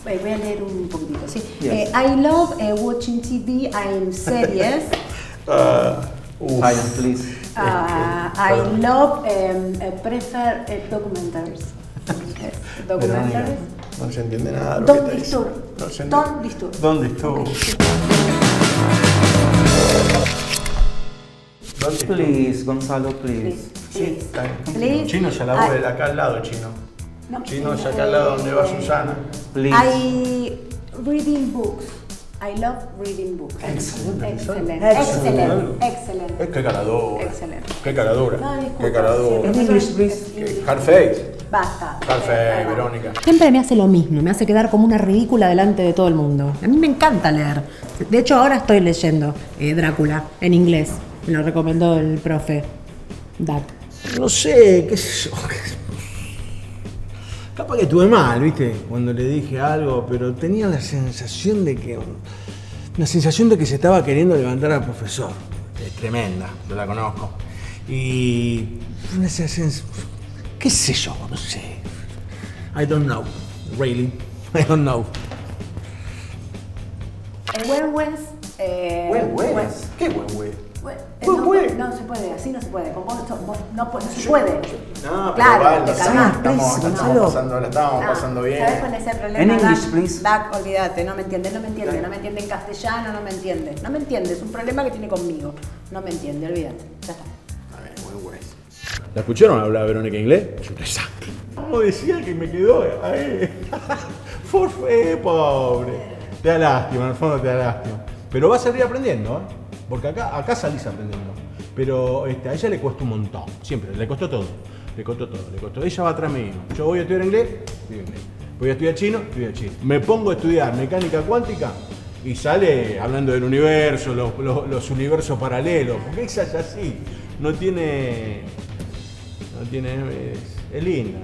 Voy a leer un poquitito, ¿sí? Yes. I love watching TV and series. Silence, please. I love prefer documentaries. Documentaries. No se entiende nada de lo que Don't está disturb. diciendo. No se entiende. Don't disturb. ¿Dónde estuvo? Please, Gonzalo, please. Please. Está bien. Please. Chino ya la vuelve, acá al lado, Chino. No, Chino ya acá al lado donde va Susana. Please. I reading books. I love reading books. Excelente. Excellent. Excelente. Excellent. Excellent. Qué cara dura. Excelente. Qué cara dura. No, disculpa. Qué cara dura. En English, please. Hardface. Basta. Hardface, Verónica. Siempre me hace lo mismo, me hace quedar como una ridícula delante de todo el mundo. A mí me encanta leer. De hecho, ahora estoy leyendo Drácula en inglés. Me lo recomendó el profe Doug. No sé, qué sé yo. Capaz que estuve mal, ¿viste? Cuando le dije algo, pero tenía la sensación de que... Una sensación de que se estaba queriendo levantar al profesor. Es tremenda, yo la conozco. Y... Una sensación... ¿Qué sé yo? No sé. I don't know. Really. I don't know. Huehues. Huehues. ¿Qué huehues? No se puede, así no se puede. Con vos no se puede. No, pero Claro, vale, te no calmás. estamos pasando bien. ¿Sabes cuál es el problema? En English, please. Doug, olvídate, no me entiende en castellano, no me entiende, es un problema que tiene conmigo. No me entiende, olvídate, ya está. A ver, huehues. ¿La escucharon hablar Verónica inglés? Es un desastre. No decía que me quedó ahí. Pobre. Te da lástima, en el fondo te da lástima. Pero va a seguir aprendiendo, ¿eh? Porque acá salís aprendiendo. Pero a ella le cuesta un montón. Siempre, le costó todo. Ella va atrás mío. Yo voy a estudiar inglés, estudio inglés. Voy a estudiar chino, estudio chino. Me pongo a estudiar mecánica cuántica y sale hablando del universo, los universos paralelos. Porque ella es así. Es linda.